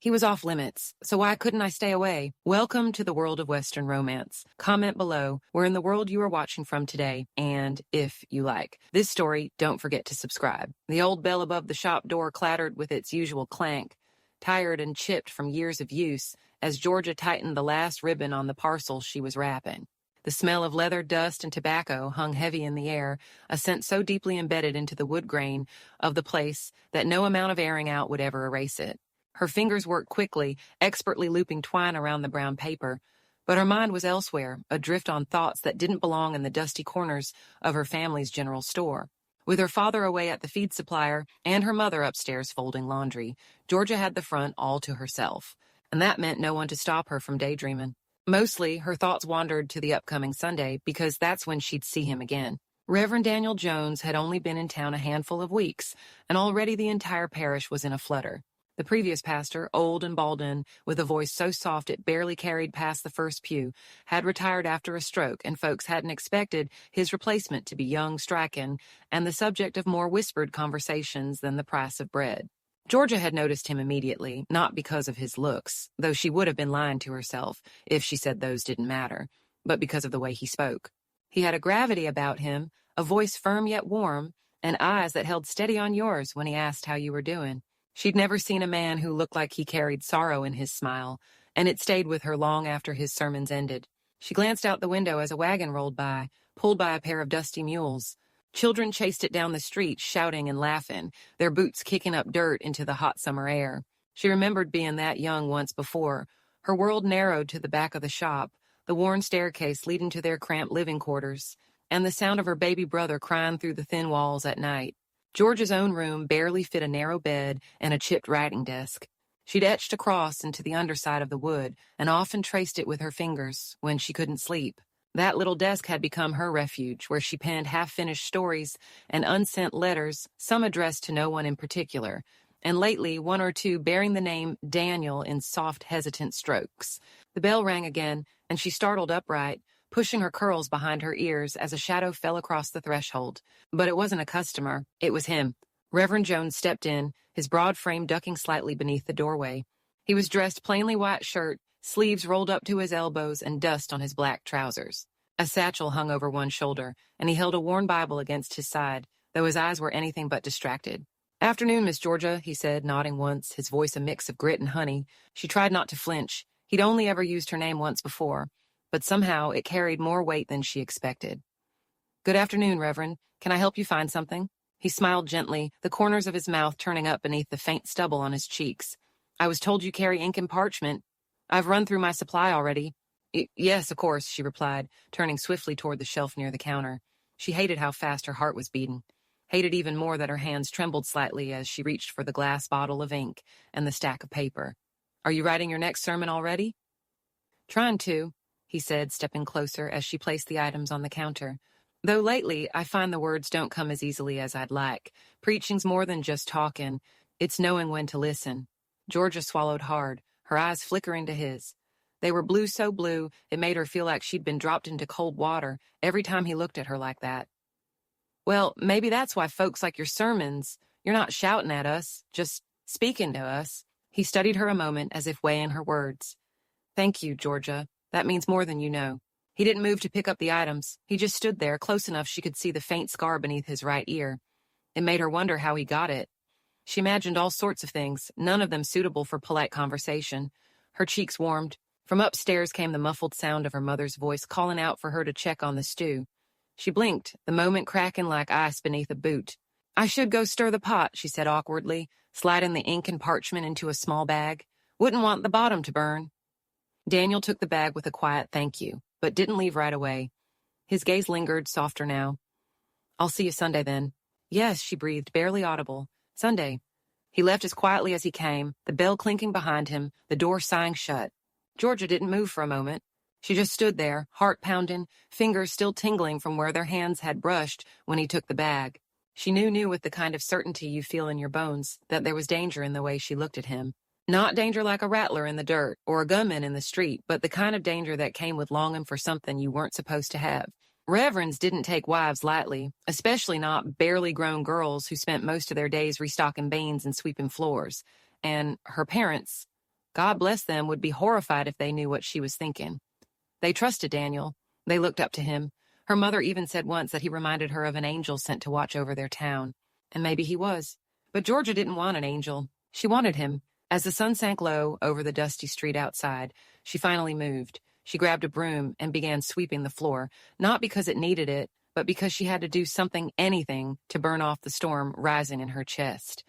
He was off limits, so why couldn't I stay away? Welcome to the world of Western romance. Comment below where in the world you are watching from today, and if you like this story, don't forget to subscribe. The old bell above the shop door clattered with its usual clank, tired and chipped from years of use, as Georgia tightened the last ribbon on the parcel she was wrapping. The smell of leather, dust, and tobacco hung heavy in the air, a scent so deeply embedded into the wood grain of the place that no amount of airing out would ever erase it. Her fingers worked quickly, expertly looping twine around the brown paper, but her mind was elsewhere, adrift on thoughts that didn't belong in the dusty corners of her family's general store. With her father away at the feed supplier and her mother upstairs folding laundry, Georgia had the front all to herself, and that meant no one to stop her from daydreaming. Mostly, her thoughts wandered to the upcoming Sunday because that's when she'd see him again. Reverend Daniel Jones had only been in town a handful of weeks, and already the entire parish was in a flutter. The previous pastor, old and balding, with a voice so soft it barely carried past the first pew, had retired after a stroke, and folks hadn't expected his replacement to be young, striking, and the subject of more whispered conversations than the price of bread. Georgia had noticed him immediately, not because of his looks, though she would have been lying to herself if she said those didn't matter, but because of the way he spoke. He had a gravity about him, a voice firm yet warm, and eyes that held steady on yours when he asked how you were doing. She'd never seen a man who looked like he carried sorrow in his smile, and it stayed with her long after his sermons ended. She glanced out the window as a wagon rolled by, pulled by a pair of dusty mules. Children chased it down the street, shouting and laughing, their boots kicking up dirt into the hot summer air. She remembered being that young once before. Her world narrowed to the back of the shop, the worn staircase leading to their cramped living quarters, and the sound of her baby brother crying through the thin walls at night. Georgia's own room barely fit a narrow bed and a chipped writing desk. She'd etched a cross into the underside of the wood and often traced it with her fingers when she couldn't sleep. That little desk had become her refuge, where she penned half-finished stories and unsent letters, some addressed to no one in particular, and lately one or two bearing the name Daniel in soft, hesitant strokes. The bell rang again, and she startled upright, pushing her curls behind her ears as a shadow fell across the threshold. But it wasn't a customer. It was him. Reverend Jones stepped in, his broad frame ducking slightly beneath the doorway. He was dressed plainly white shirt, sleeves rolled up to his elbows, and dust on his black trousers. A satchel hung over one shoulder, and he held a worn Bible against his side, though his eyes were anything but distracted. "Afternoon, Miss Georgia," he said, nodding once, his voice a mix of grit and honey. She tried not to flinch. He'd only ever used her name once before, but somehow it carried more weight than she expected. "Good afternoon, Reverend. Can I help you find something?" He smiled gently, the corners of his mouth turning up beneath the faint stubble on his cheeks. "I was told you carry ink and parchment. I've run through my supply already." Yes, of course," she replied, turning swiftly toward the shelf near the counter. She hated how fast her heart was beating, hated even more that her hands trembled slightly as she reached for the glass bottle of ink and the stack of paper. "Are you writing your next sermon already?" "Trying to," he said, stepping closer as she placed the items on the counter. "Though lately, I find the words don't come as easily as I'd like. Preaching's more than just talking. It's knowing when to listen." Georgia swallowed hard, her eyes flickering to his. They were blue so blue, it made her feel like she'd been dropped into cold water every time he looked at her like that. "Well, maybe that's why folks like your sermons. You're not shouting at us, just speaking to us." He studied her a moment as if weighing her words. "Thank you, Georgia. That means more than you know." He didn't move to pick up the items. He just stood there, close enough she could see the faint scar beneath his right ear. It made her wonder how he got it. She imagined all sorts of things, none of them suitable for polite conversation. Her cheeks warmed. From upstairs came the muffled sound of her mother's voice calling out for her to check on the stew. She blinked, the moment cracking like ice beneath a boot. "I should go stir the pot," she said awkwardly, sliding the ink and parchment into a small bag. "Wouldn't want the bottom to burn." Daniel took the bag with a quiet thank you, but didn't leave right away. His gaze lingered, softer now. "I'll see you Sunday, then." "Yes," she breathed, barely audible. "Sunday." He left as quietly as he came, the bell clinking behind him, the door sighing shut. Georgia didn't move for a moment. She just stood there, heart pounding, fingers still tingling from where their hands had brushed when he took the bag. She knew with the kind of certainty you feel in your bones that there was danger in the way she looked at him. Not danger like a rattler in the dirt or a gunman in the street, but the kind of danger that came with longing for something you weren't supposed to have. Reverends didn't take wives lightly, especially not barely grown girls who spent most of their days restocking beans and sweeping floors. And her parents, God bless them would be horrified if they knew what she was thinking. They trusted Daniel. They looked up to him. Her mother even said once that he reminded her of an angel sent to watch over their town. And maybe he was. But Georgia didn't want an angel. She wanted him. As the sun sank low over the dusty street outside, she finally moved. She grabbed a broom and began sweeping the floor, not because it needed it, but because she had to do something, anything, to burn off the storm rising in her chest.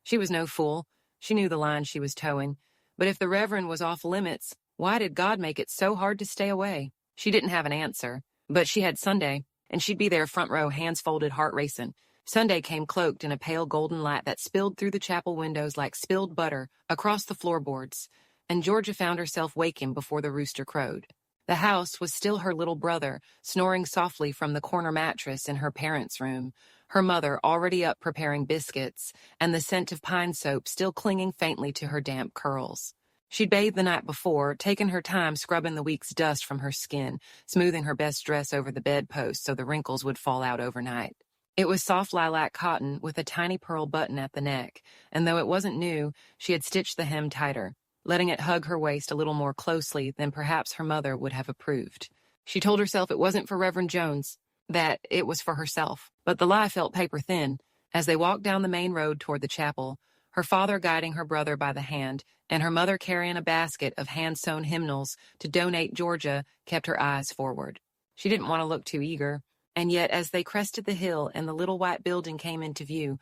She was no fool. She knew the line she was towing. But if the Reverend was off limits, why did God make it so hard to stay away? She didn't have an answer, but she had Sunday, and she'd be there front row, hands folded, heart racing. Sunday came cloaked in a pale golden light that spilled through the chapel windows like spilled butter across the floorboards, and Georgia found herself waking before the rooster crowed. The house was still her little brother, snoring softly from the corner mattress in her parents' room, her mother already up preparing biscuits, and the scent of pine soap still clinging faintly to her damp curls. She'd bathed the night before, taken her time scrubbing the week's dust from her skin, smoothing her best dress over the bedpost so the wrinkles would fall out overnight. It was soft lilac cotton with a tiny pearl button at the neck, and though it wasn't new, she had stitched the hem tighter, letting it hug her waist a little more closely than perhaps her mother would have approved. She told herself it wasn't for Reverend Jones, that it was for herself, but the lie felt paper thin. As they walked down the main road toward the chapel, her father guiding her brother by the hand, and her mother carrying a basket of hand-sewn hymnals to donate Georgia, kept her eyes forward. She didn't want to look too eager, and yet as they crested the hill and the little white building came into view,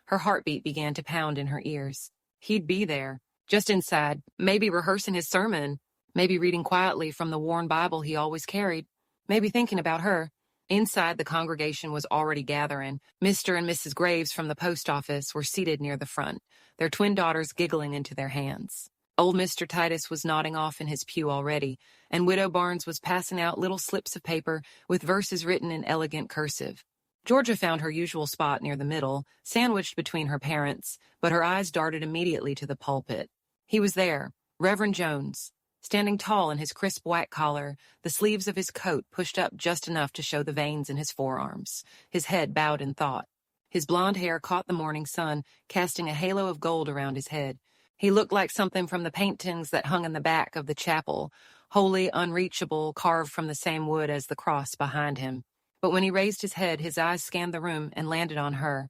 her heartbeat began to pound in her ears. He'd be there, just inside, maybe rehearsing his sermon, maybe reading quietly from the worn Bible he always carried, maybe thinking about her. Inside, the congregation was already gathering. Mr. and Mrs. Graves from the post office were seated near the front, their twin daughters giggling into their hands. Old Mr. Titus was nodding off in his pew already, and Widow Barnes was passing out little slips of paper with verses written in elegant cursive. Georgia found her usual spot near the middle, sandwiched between her parents, but her eyes darted immediately to the pulpit. He was there, Reverend Jones, standing tall in his crisp white collar, the sleeves of his coat pushed up just enough to show the veins in his forearms, his head bowed in thought. His blonde hair caught the morning sun, casting a halo of gold around his head. He looked like something from the paintings that hung in the back of the chapel, wholly unreachable, carved from the same wood as the cross behind him. But when he raised his head, his eyes scanned the room and landed on her.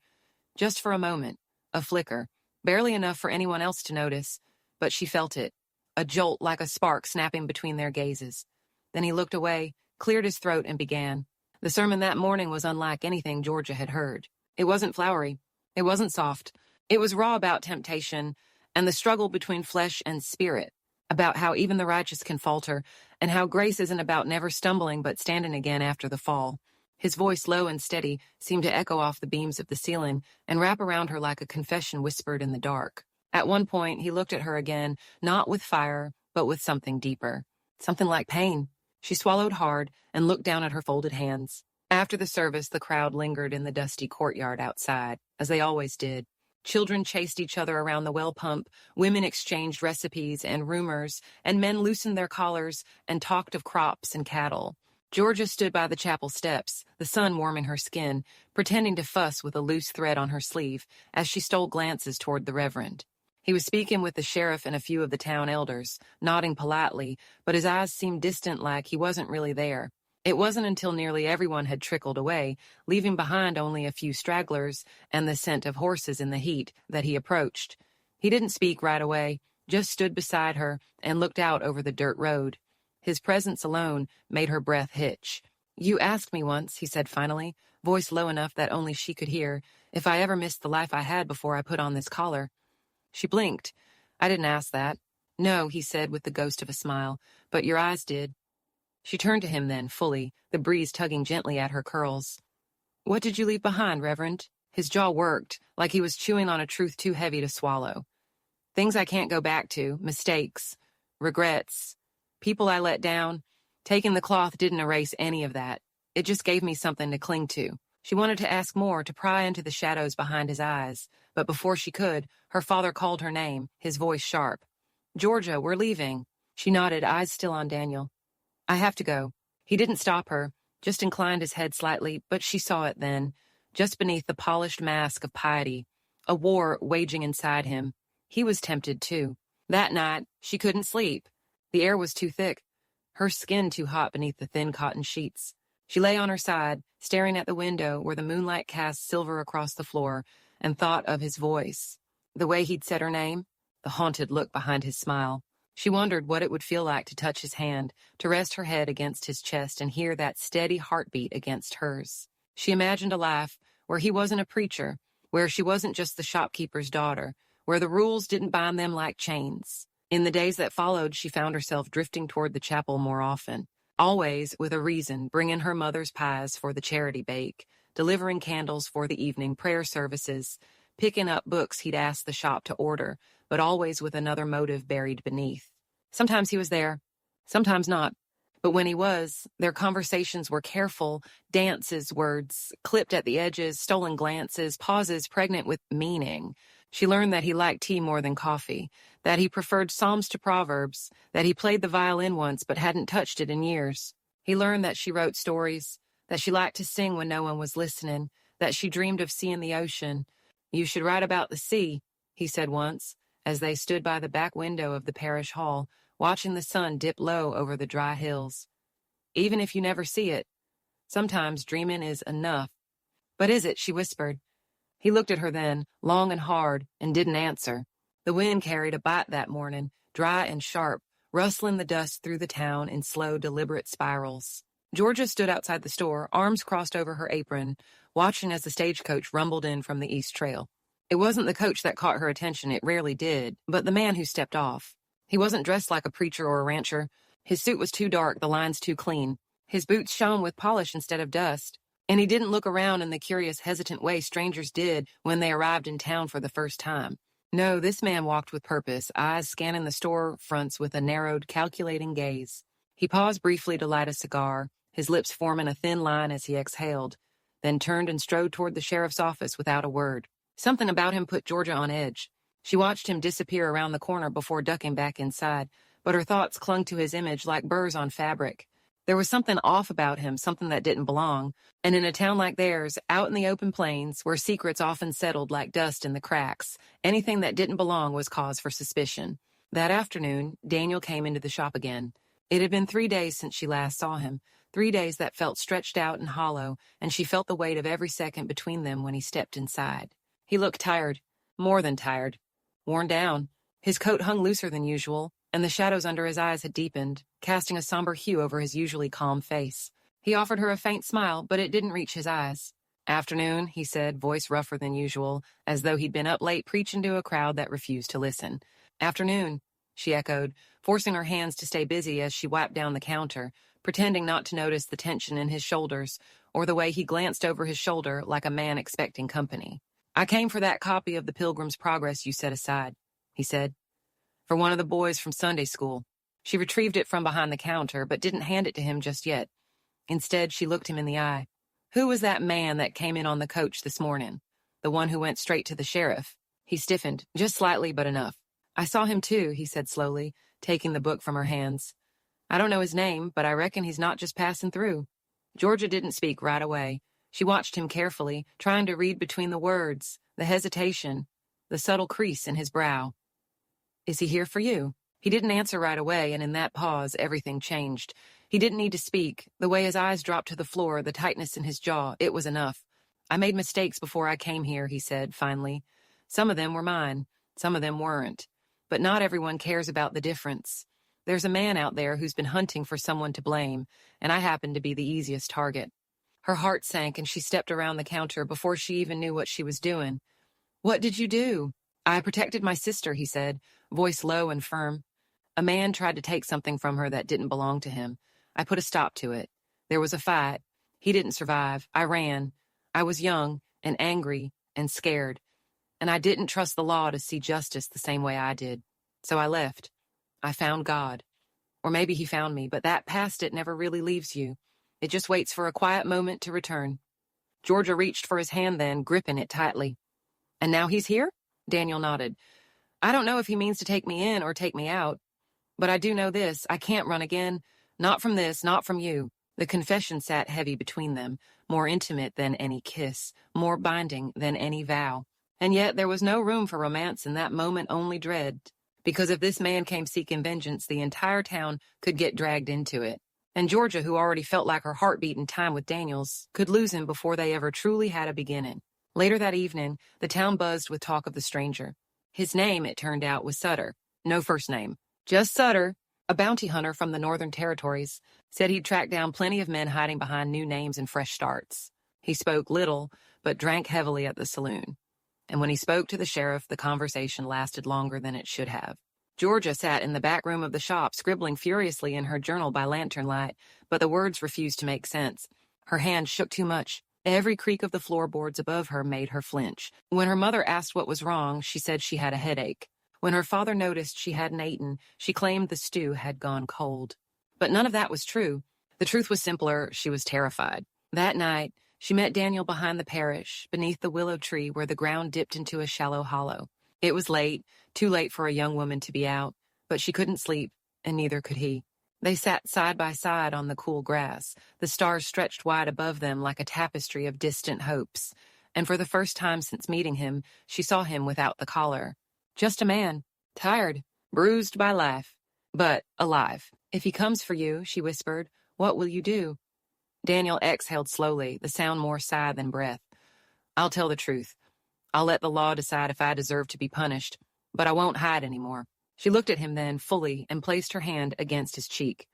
Just for a moment, a flicker, barely enough for anyone else to notice, but she felt it, a jolt like a spark snapping between their gazes. Then he looked away, cleared his throat, and began. The sermon that morning was unlike anything Georgia had heard. It wasn't flowery. It wasn't soft. It was raw about temptation and the struggle between flesh and spirit, about how even the righteous can falter, and how grace isn't about never stumbling but standing again after the fall. His voice, low and steady, seemed to echo off the beams of the ceiling and wrap around her like a confession whispered in the dark. At one point, he looked at her again, not with fire, but with something deeper. Something like pain. She swallowed hard and looked down at her folded hands. After the service, the crowd lingered in the dusty courtyard outside, as they always did. Children chased each other around the well pump, women exchanged recipes and rumors, and men loosened their collars and talked of crops and cattle. Georgia stood by the chapel steps, the sun warming her skin, pretending to fuss with a loose thread on her sleeve as she stole glances toward the Reverend. He was speaking with the sheriff and a few of the town elders, nodding politely, but his eyes seemed distant, like he wasn't really there. It wasn't until nearly everyone had trickled away, leaving behind only a few stragglers and the scent of horses in the heat, that he approached. He didn't speak right away, just stood beside her and looked out over the dirt road. His presence alone made her breath hitch. "You asked me once," he said finally, voice low enough that only she could hear, "if I ever missed the life I had before I put on this collar." She blinked. "I didn't ask that." "No," he said with the ghost of a smile, "but your eyes did." She turned to him then, fully, the breeze tugging gently at her curls. "What did you leave behind, Reverend?" His jaw worked, like he was chewing on a truth too heavy to swallow. "Things I can't go back to, mistakes, regrets, people I let down. Taking the cloth didn't erase any of that. It just gave me something to cling to." She wanted to ask more, to pry into the shadows behind his eyes, but before she could, her father called her name, his voice sharp. "Georgia, we're leaving." She nodded, eyes still on Daniel. "I have to go." He didn't stop her, just inclined his head slightly, but she saw it then, just beneath the polished mask of piety, a war waging inside him. He was tempted, too. That night, she couldn't sleep. The air was too thick, her skin too hot beneath the thin cotton sheets. She lay on her side, staring at the window where the moonlight cast silver across the floor, and thought of his voice. The way he'd said her name, the haunted look behind his smile. She wondered what it would feel like to touch his hand, to rest her head against his chest and hear that steady heartbeat against hers. She imagined a life where he wasn't a preacher, where she wasn't just the shopkeeper's daughter, where the rules didn't bind them like chains. In the days that followed, she found herself drifting toward the chapel more often, always with a reason, bringing her mother's pies for the charity bake, delivering candles for the evening prayer services, picking up books he'd asked the shop to order, but always with another motive buried beneath. Sometimes he was there, sometimes not. But when he was, their conversations were careful, dances, words, clipped at the edges, stolen glances, pauses pregnant with meaning. She learned that he liked tea more than coffee, that he preferred Psalms to Proverbs, that he played the violin once but hadn't touched it in years. He learned that she wrote stories, that she liked to sing when no one was listening, that she dreamed of seeing the ocean. "You should write about the sea," he said once, as they stood by the back window of the parish hall, watching the sun dip low over the dry hills. "Even if you never see it, sometimes dreaming is enough." "But is it?" she whispered. He looked at her then, long and hard, and didn't answer. The wind carried a bite that morning, dry and sharp, rustling the dust through the town in slow, deliberate spirals. Georgia stood outside the store, arms crossed over her apron, watching as the stagecoach rumbled in from the East Trail. It wasn't the coach that caught her attention, it rarely did, but the man who stepped off. He wasn't dressed like a preacher or a rancher. His suit was too dark, the lines too clean. His boots shone with polish instead of dust. And he didn't look around in the curious, hesitant way strangers did when they arrived in town for the first time. No, this man walked with purpose, eyes scanning the store fronts with a narrowed, calculating gaze. He paused briefly to light a cigar, his lips forming a thin line as he exhaled, then turned and strode toward the sheriff's office without a word. Something about him put Georgia on edge. She watched him disappear around the corner before ducking back inside, but her thoughts clung to his image like burrs on fabric. There was something off about him, something that didn't belong. And in a town like theirs, out in the open plains, where secrets often settled like dust in the cracks, anything that didn't belong was cause for suspicion. That afternoon, Daniel came into the shop again. It had been 3 days since she last saw him, 3 days that felt stretched out and hollow, and she felt the weight of every second between them when he stepped inside. He looked tired, more than tired, worn down. His coat hung looser than usual, and the shadows under his eyes had deepened, casting a somber hue over his usually calm face. He offered her a faint smile, but it didn't reach his eyes. "Afternoon," he said, voice rougher than usual, as though he'd been up late preaching to a crowd that refused to listen. "Afternoon," she echoed, forcing her hands to stay busy as she wiped down the counter, pretending not to notice the tension in his shoulders or the way he glanced over his shoulder like a man expecting company. "I came for that copy of the Pilgrim's Progress you set aside," he said. "For one of the boys from Sunday school." She retrieved it from behind the counter, but didn't hand it to him just yet. Instead, she looked him in the eye. "Who was that man that came in on the coach this morning? The one who went straight to the sheriff?" He stiffened, just slightly, but enough. "I saw him too," he said slowly, taking the book from her hands. "I don't know his name, but I reckon he's not just passing through." Georgia didn't speak right away. She watched him carefully, trying to read between the words, the hesitation, the subtle crease in his brow. "Is he here for you?" He didn't answer right away, and in that pause, everything changed. He didn't need to speak. The way his eyes dropped to the floor, the tightness in his jaw, it was enough. "I made mistakes before I came here," he said, finally. "Some of them were mine. Some of them weren't. But not everyone cares about the difference. There's a man out there who's been hunting for someone to blame, and I happen to be the easiest target." Her heart sank, and she stepped around the counter before she even knew what she was doing. "What did you do?" "I protected my sister," he said, voice low and firm. "A man tried to take something from her that didn't belong to him. I put a stop to it. There was a fight. He didn't survive. I ran. I was young and angry and scared. And I didn't trust the law to see justice the same way I did. So I left. I found God. Or maybe he found me, but that past it never really leaves you. It just waits for a quiet moment to return." Georgia reached for his hand then, gripping it tightly. "And now he's here?" Daniel nodded. "I don't know if he means to take me in or take me out. But I do know this, I can't run again. Not from this, not from you." The confession sat heavy between them, more intimate than any kiss, more binding than any vow. And yet there was no room for romance in that moment, only dread. because if this man came seeking vengeance, the entire town could get dragged into it. And Georgia, who already felt like her heart beat in time with Daniels, could lose him before they ever truly had a beginning. Later that evening, the town buzzed with talk of the stranger. His name, it turned out, was Sutter. No first name. Just Sutter, a bounty hunter from the Northern Territories, said he'd tracked down plenty of men hiding behind new names and fresh starts. He spoke little, but drank heavily at the saloon. And when he spoke to the sheriff, the conversation lasted longer than it should have. Georgia sat in the back room of the shop, scribbling furiously in her journal by lantern light, but the words refused to make sense. Her hand shook too much. Every creak of the floorboards above her made her flinch. When her mother asked what was wrong, she said she had a headache. When her father noticed she hadn't eaten, she claimed the stew had gone cold. But none of that was true. The truth was simpler. She was terrified. That night, she met Daniel behind the parish, beneath the willow tree where the ground dipped into a shallow hollow. It was late, too late for a young woman to be out, but she couldn't sleep, and neither could he. They sat side by side on the cool grass, the stars stretched wide above them like a tapestry of distant hopes. And for the first time since meeting him, she saw him without the collar. Just a man, tired, bruised by life, but alive. If he comes for you, she whispered, what will you do? Daniel exhaled slowly, the sound more sigh than breath. I'll tell the truth. I'll let the law decide if I deserve to be punished, but I won't hide anymore. She looked at him then, fully, and placed her hand against his cheek.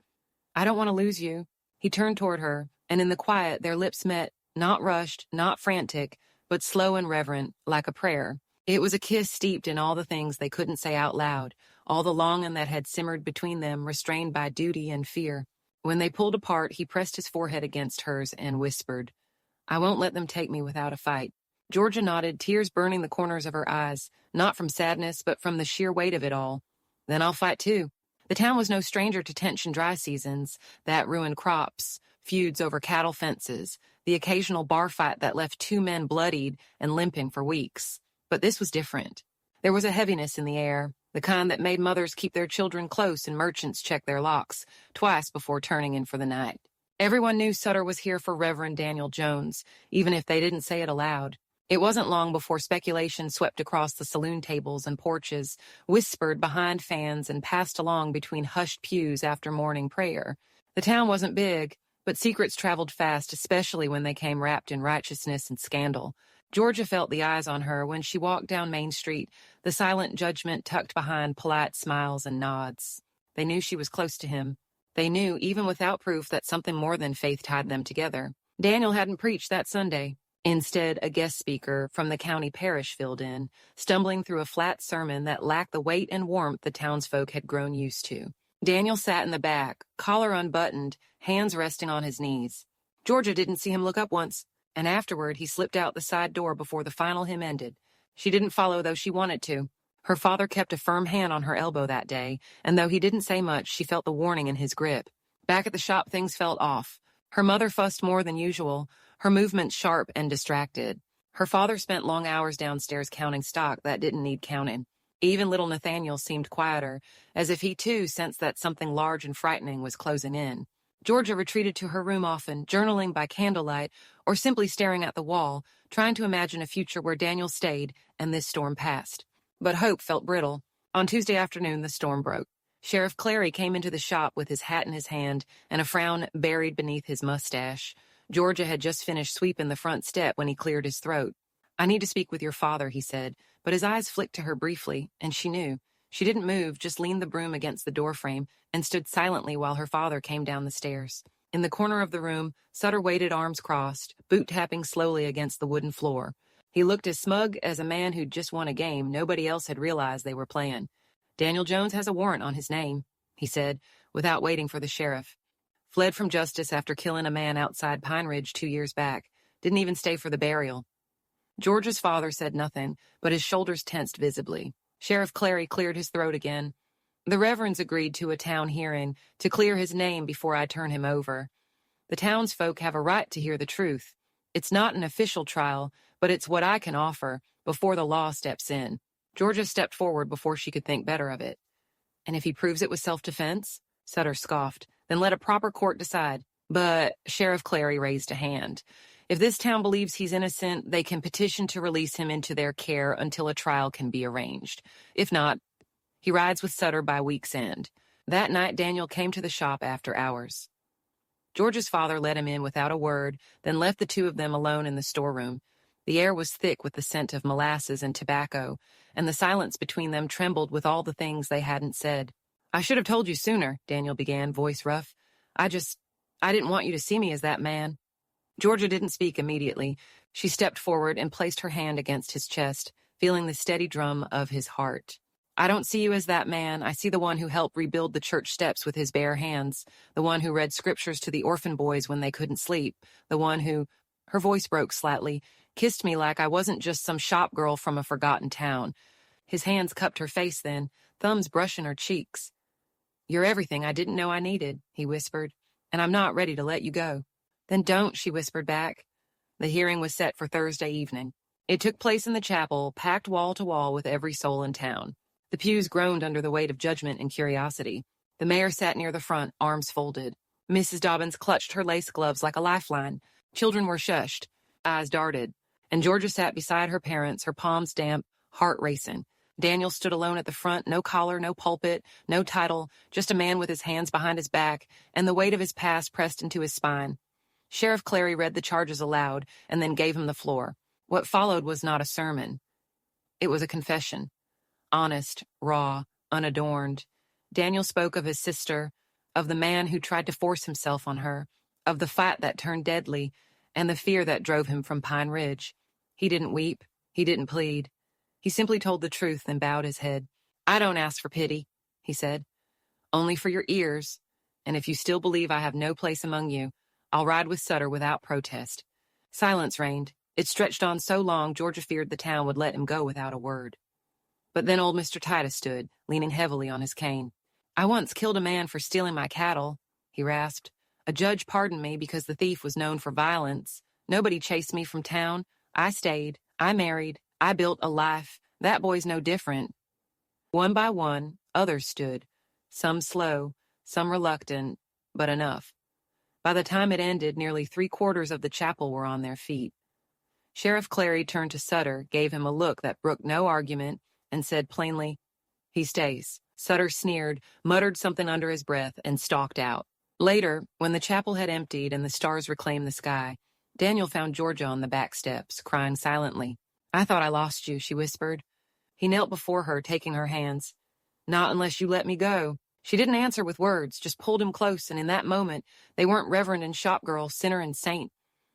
I don't want to lose you. He turned toward her, and in the quiet their lips met, not rushed, not frantic, but slow and reverent, like a prayer. It was a kiss steeped in all the things they couldn't say out loud, all the longing that had simmered between them, restrained by duty and fear. When they pulled apart, he pressed his forehead against hers and whispered, I won't let them take me without a fight. Georgia nodded, tears burning the corners of her eyes, not from sadness, but from the sheer weight of it all. Then I'll fight too. The town was no stranger to tension dry seasons that ruined crops, feuds over cattle fences, the occasional bar fight that left two men bloodied and limping for weeks. But this was different. There was a heaviness in the air, the kind that made mothers keep their children close and merchants check their locks twice before turning in for the night. Everyone knew Sutter was here for Reverend Daniel Jones, even if they didn't say it aloud. It wasn't long before speculation swept across the saloon tables and porches, whispered behind fans, and passed along between hushed pews after morning prayer. The town wasn't big, but secrets traveled fast, especially when they came wrapped in righteousness and scandal. Georgia felt the eyes on her when she walked down Main Street, the silent judgment tucked behind polite smiles and nods. They knew she was close to him. They knew, even without proof, that something more than faith tied them together. Daniel hadn't preached that Sunday. Instead, a guest speaker from the county parish filled in, stumbling through a flat sermon that lacked the weight and warmth the townsfolk had grown used to. Daniel sat in the back, collar unbuttoned, hands resting on his knees. Georgia didn't see him look up once, and afterward he slipped out the side door before the final hymn ended. She didn't follow, though she wanted to. Her father kept a firm hand on her elbow that day, and though he didn't say much, she felt the warning in his grip. Back at the shop, things felt off. Her mother fussed more than usual, her movements sharp and distracted. Her father spent long hours downstairs counting stock that didn't need counting. Even little Nathaniel seemed quieter, as if he too sensed that something large and frightening was closing in. Georgia retreated to her room often, journaling by candlelight or simply staring at the wall, trying to imagine a future where Daniel stayed and this storm passed. But hope felt brittle. On Tuesday afternoon, the storm broke. Sheriff Clary came into the shop with his hat in his hand and a frown buried beneath his mustache. Georgia had just finished sweeping the front step when he cleared his throat. I need to speak with your father, he said, but his eyes flicked to her briefly, and she knew. She didn't move, just leaned the broom against the doorframe and stood silently while her father came down the stairs. In the corner of the room, Sutter waited, arms crossed, boot tapping slowly against the wooden floor. He looked as smug as a man who'd just won a game nobody else had realized they were playing. Daniel Jones has a warrant on his name, he said, without waiting for the sheriff. Fled from justice after killing a man outside Pine Ridge 2 years back. Didn't even stay for the burial. Georgia's father said nothing, but his shoulders tensed visibly. Sheriff Clary cleared his throat again. The reverends agreed to a town hearing to clear his name before I turn him over. The townsfolk have a right to hear the truth. It's not an official trial, but it's what I can offer before the law steps in. Georgia stepped forward before she could think better of it. And if he proves it was self-defense? Sutter scoffed. Then let a proper court decide. But Sheriff Clary raised a hand. If this town believes he's innocent, they can petition to release him into their care until a trial can be arranged. If not, He rides with Sutter by week's end. That night, Daniel came to the shop after hours. George's father let him in without a word, then left the two of them alone in the storeroom. The air was thick with the scent of molasses and tobacco, and the silence between them trembled with all the things they hadn't said. "I should have told you sooner," Daniel began, voice rough. I didn't want you to see me as that man." Georgia didn't speak immediately. She stepped forward and placed her hand against his chest, feeling the steady drum of his heart. "I don't see you as that man. I see the one who helped rebuild the church steps with his bare hands, the one who read scriptures to the orphan boys when they couldn't sleep, the one who," her voice broke slightly, "kissed me like I wasn't just some shop girl from a forgotten town." His hands cupped her face then, thumbs brushing her cheeks. "You're everything I didn't know I needed," he whispered, "and I'm not ready to let you go." "Then don't," she whispered back. The hearing was set for Thursday evening. It took place in the chapel, packed wall to wall with every soul in town. The pews groaned under the weight of judgment and curiosity. The mayor sat near the front, arms folded. Mrs. Dobbins clutched her lace gloves like a lifeline. Children were shushed. Eyes darted. And Georgia sat beside her parents, her palms damp, heart racing. Daniel stood alone at the front, no collar, no pulpit, no title, just a man with his hands behind his back and the weight of his past pressed into his spine. Sheriff Clary read the charges aloud and then gave him the floor. What followed was not a sermon. It was a confession. Honest, raw, unadorned. Daniel spoke of his sister, of the man who tried to force himself on her, of the fight that turned deadly, and the fear that drove him from Pine Ridge. He didn't weep. He didn't plead. He simply told the truth and bowed his head. "I don't ask for pity," he said. "Only for your ears. And if you still believe I have no place among you, I'll ride with Sutter without protest." Silence reigned. It stretched on so long Georgia feared the town would let him go without a word. But then old Mr. Titus stood, leaning heavily on his cane. "I once killed a man for stealing my cattle," he rasped. "A judge pardoned me because the thief was known for violence. Nobody chased me from town. I stayed. I married. I built a life. That boy's no different." One by one, others stood, some slow, some reluctant, but enough. By the time it ended, nearly 3/4 of the chapel were on their feet. Sheriff Clary turned to Sutter, gave him a look that brooked no argument, and said plainly, "He stays." Sutter sneered, muttered something under his breath, and stalked out. Later, when the chapel had emptied and the stars reclaimed the sky, Daniel found Georgia on the back steps, crying silently. "I thought I lost you," she whispered. He knelt before her, taking her hands. "Not unless you let me go." She didn't answer with words, just pulled him close, and in that moment, they weren't reverend and shopgirl, sinner and saint.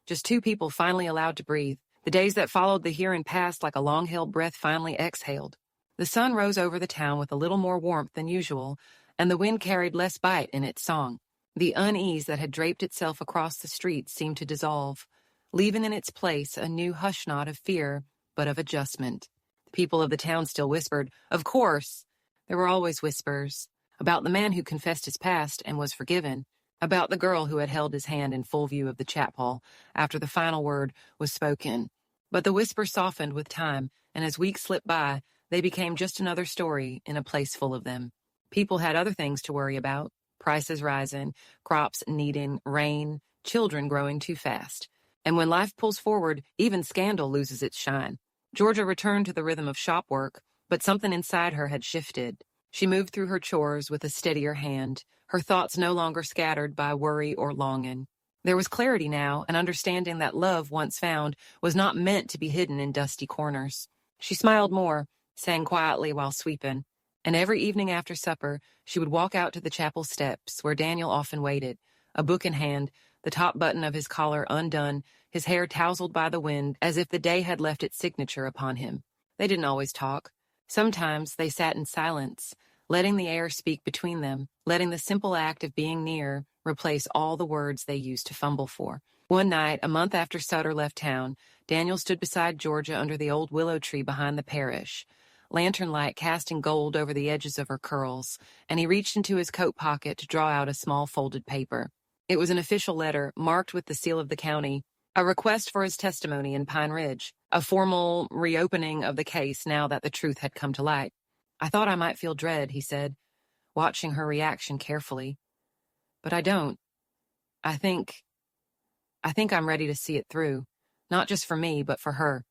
Just two people finally allowed to breathe. The days that followed the here and past like a long-held breath finally exhaled. The sun rose over the town with a little more warmth than usual, and the wind carried less bite in its song. The unease that had draped itself across the streets seemed to dissolve, leaving in its place a new hush not of fear, but of adjustment. The people of the town still whispered, of course. There were always whispers. About the man who confessed his past and was forgiven. About the girl who had held his hand in full view of the chapel after the final word was spoken. But the whisper softened with time, and as weeks slipped by, they became just another story in a place full of them. People had other things to worry about. Prices rising, crops needing rain, children growing too fast. And when life pulls forward, even scandal loses its shine. Georgia returned to the rhythm of shop work, but something inside her had shifted. She moved through her chores with a steadier hand, her thoughts no longer scattered by worry or longing. There was clarity now, an understanding that love, once found, was not meant to be hidden in dusty corners. She smiled more, sang quietly while sweeping, and every evening after supper, she would walk out to the chapel steps, where Daniel often waited, a book in hand, the top button of his collar undone, his hair tousled by the wind, as if the day had left its signature upon him. They didn't always talk. Sometimes they sat in silence, letting the air speak between them, letting the simple act of being near replace all the words they used to fumble for. One night, a month after Sutter left town, Daniel stood beside Georgia under the old willow tree behind the parish, lantern light casting gold over the edges of her curls, and he reached into his coat pocket to draw out a small folded paper. It was an official letter, marked with the seal of the county, a request for his testimony in Pine Ridge, a formal reopening of the case now that the truth had come to light. "I thought I might feel dread," he said, watching her reaction carefully. "But I don't. I think I'm ready to see it through, not just for me, but for her.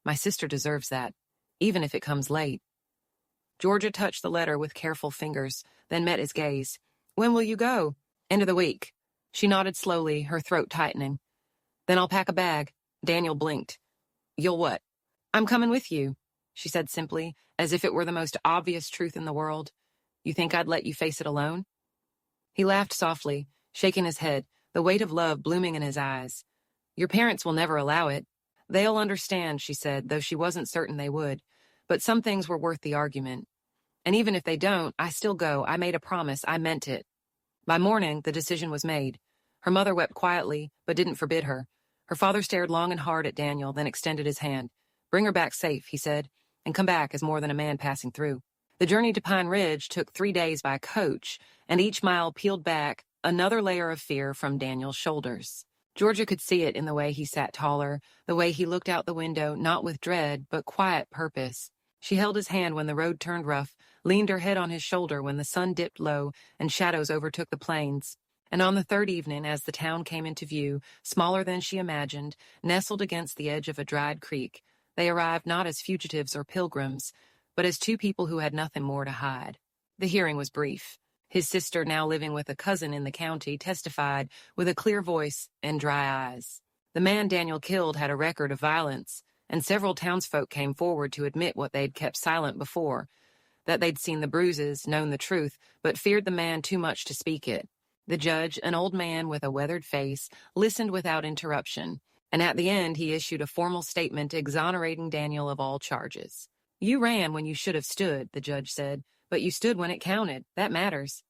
My sister deserves that, even if it comes late." Georgia touched the letter with careful fingers, then met his gaze. When will you go? End of the week. She nodded slowly, her throat tightening. Then I'll pack a bag. Daniel blinked. You'll what? I'm coming with you, she said simply, as if it were the most obvious truth in the world. You think I'd let you face it alone? He laughed softly, shaking his head, the weight of love blooming in his eyes. Your parents will never allow it. They'll understand, she said, though she wasn't certain they would. But some things were worth the argument. And even if they don't, I still go. I made a promise. I meant it. By morning, the decision was made. Her mother wept quietly, but didn't forbid her. Her father stared long and hard at Daniel, then extended his hand. Bring her back safe, he said, and come back as more than a man passing through. The journey to Pine Ridge took 3 days by coach, and each mile peeled back another layer of fear from Daniel's shoulders. Georgia could see it in the way he sat taller, the way he looked out the window, not with dread, but quiet purpose. She held his hand when the road turned rough, leaned her head on his shoulder when the sun dipped low and shadows overtook the plains. And on the third evening, as the town came into view, smaller than she imagined, nestled against the edge of a dried creek, they arrived not as fugitives or pilgrims, but as two people who had nothing more to hide. The hearing was brief. His sister, now living with a cousin in the county, testified with a clear voice and dry eyes. The man Daniel killed had a record of violence, and several townsfolk came forward to admit what they'd kept silent before, that they'd seen the bruises, known the truth, but feared the man too much to speak it. The judge, an old man with a weathered face, listened without interruption, and at the end he issued a formal statement exonerating Daniel of all charges. You ran when you should have stood, the judge said, but you stood when it counted. That matters.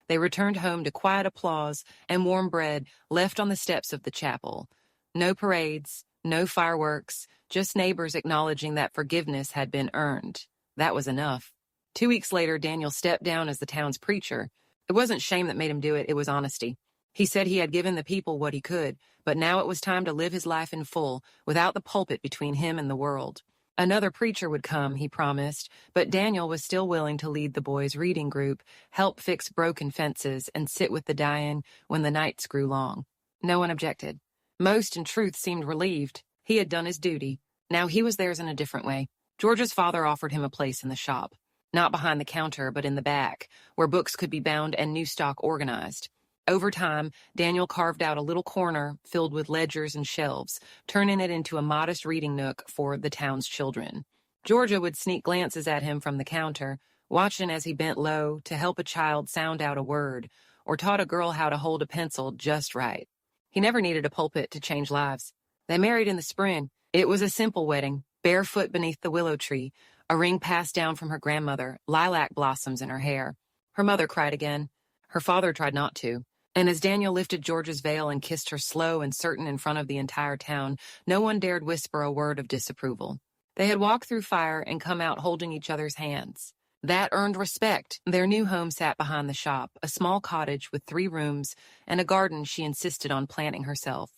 They returned home to quiet applause and warm bread left on the steps of the chapel. No parades, no fireworks, just neighbors acknowledging that forgiveness had been earned. That was enough. 2 weeks later, Daniel stepped down as the town's preacher. It wasn't shame that made him do it, it was honesty. He said he had given the people what he could, but now it was time to live his life in full, without the pulpit between him and the world. Another preacher would come, he promised, but Daniel was still willing to lead the boys' reading group, help fix broken fences, and sit with the dying when the nights grew long. No one objected. Most, in truth, seemed relieved. He had done his duty. Now he was theirs in a different way. Georgia's father offered him a place in the shop. Not behind the counter, but in the back, where books could be bound and new stock organized. Over time, Daniel carved out a little corner filled with ledgers and shelves, turning it into a modest reading nook for the town's children. Georgia would sneak glances at him from the counter, watching as he bent low to help a child sound out a word, or taught a girl how to hold a pencil just right. He never needed a pulpit to change lives. They married in the spring. It was a simple wedding, barefoot beneath the willow tree, a ring passed down from her grandmother, lilac blossoms in her hair. Her mother cried again. Her father tried not to. And as Daniel lifted Georgia's veil and kissed her slow and certain in front of the entire town, no one dared whisper a word of disapproval. They had walked through fire and come out holding each other's hands. That earned respect. Their new home sat behind the shop, a small cottage with 3 rooms and a garden she insisted on planting herself.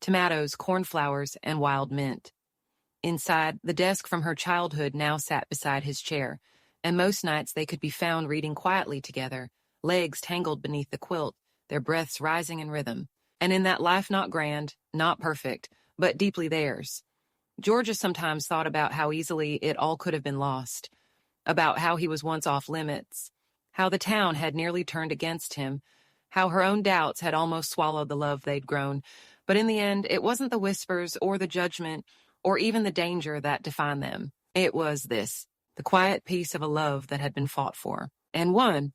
Tomatoes, cornflowers, and wild mint. Inside, the desk from her childhood now sat beside his chair, and most nights they could be found reading quietly together, legs tangled beneath the quilt, their breaths rising in rhythm. And in that life not grand, not perfect, but deeply theirs. Georgia sometimes thought about how easily it all could have been lost, about how he was once off limits, how the town had nearly turned against him, how her own doubts had almost swallowed the love they'd grown. But in the end, it wasn't the whispers or the judgment or even the danger that defined them. It was this, the quiet peace of a love that had been fought for, and won,